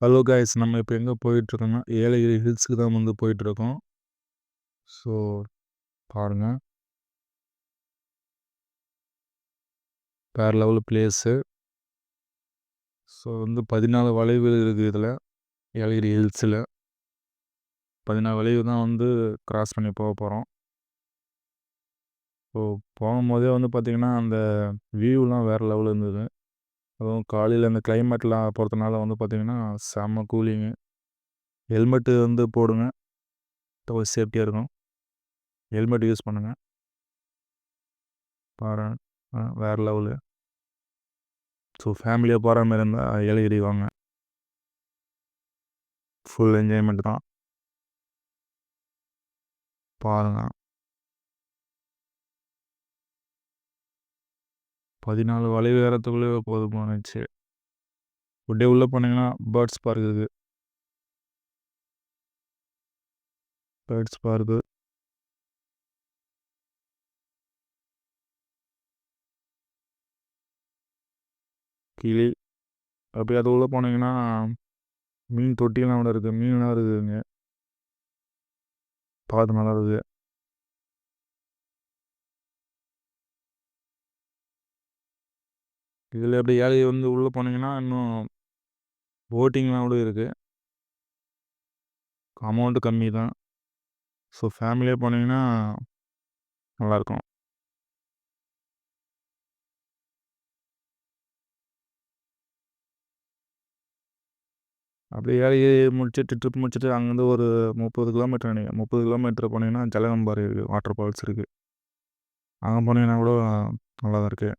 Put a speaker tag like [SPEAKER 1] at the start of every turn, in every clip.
[SPEAKER 1] Hello guys, நம்ம இப்போ எங்கே போயிட்டுருக்கோம்னா ஏலகிரி ஹில்ஸுக்கு தான் வந்து போயிட்டுருக்கோம். ஸோ பாருங்கள், வேறு லெவல் பிளேஸு. ஸோ வந்து 14 வளைவுகள் இருக்குது இதில், ஏலகிரி ஹில்ஸில் 14 வளைவு தான் வந்து கிராஸ் பண்ணி போக போகிறோம். ஸோ போகும்போதே வந்து பார்த்திங்கன்னா அந்த வியூலாம் வேறு லெவலில் இருந்தது. அதுவும் காலையில் அந்த கிளைமேட்லாம் பொறுத்தனால வந்து பார்த்திங்கன்னா செம்ம கூலிங்கு. ஹெல்மெட்டு வந்து போடுங்க, சேஃப்டியாக இருக்கும். ஹெல்மெட் யூஸ் பண்ணுங்கள். பாருங்கள், வேறு லெவலு. ஸோ ஃபேமிலியாக போகிற மாதிரி இருந்தால் ஏலகிரி வாங்க, ஃபுல் என்ஜாய்மெண்ட் தான். பாருங்கள், 14 வளைவு ஏறத்துக்குள்ளே போதுமானுச்சு. அப்படியே உள்ளே போனீங்கன்னா பேர்ட்ஸ் பார்க் இருக்குது. பேர்ட்ஸ் பார்க்கு, கிளி. அப்படியே அது உள்ளே போனீங்கன்னா மீன் தொட்டிலாம் கூட இருக்குது, மீன்லாம் இருக்குதுங்க, பார்த்து நல்லா இருக்குது. இதில் அப்படியே ஏலகிரி வந்து உள்ளே போனீங்கன்னா இன்னும் போட்டிங்லாம் கூட இருக்குது. அமௌண்ட்டு கம்மி தான். ஸோ ஃபேமிலியாக போனீங்கன்னா நல்லாயிருக்கும். அப்படியே ஏலகிரி முடிச்சுட்டு ட்ரிப் முடிச்சுட்டு அங்கேருந்து ஒரு 30 கிலோமீட்டர் நினைக்கிறேன், 30 கிலோமீட்டர் போனீங்கன்னா ஜலகம்பாறை இருக்குது, வாட்டர் ஃபால்ஸ் இருக்குது. அங்கே போனீங்கன்னா கூட நல்லா தான் இருக்குது.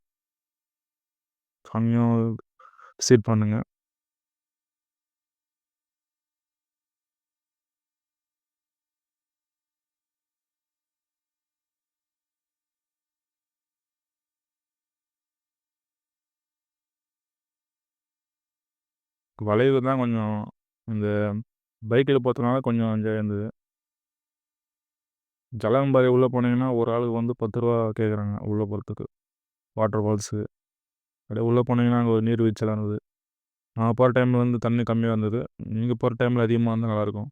[SPEAKER 1] அங்கேயும் விசிட் பண்ணுங்கள். வளைவு தான் கொஞ்சம் இந்த பைக்கில் போகிறதுனால கொஞ்சம் என்ஜாய் இருந்தது. ஜலகம்பாறை உள்ளே போனீங்கன்னா ஒரு ஆளுக்கு வந்து 10 ரூபா கேட்குறாங்க உள்ளே போகிறதுக்கு, வாட்டர் ஃபால்ஸு. அப்படியே உள்ளே போனீங்கன்னா அங்கே ஒரு நீர்வீழ்ச்சிலாம் இருந்தது. நாங்கள் போகிற டைமில் வந்து தண்ணி கம்மியாக இருந்தது. நீங்கள் போகிற டைமில் அதிகமாக இருந்தால் நல்லாயிருக்கும்.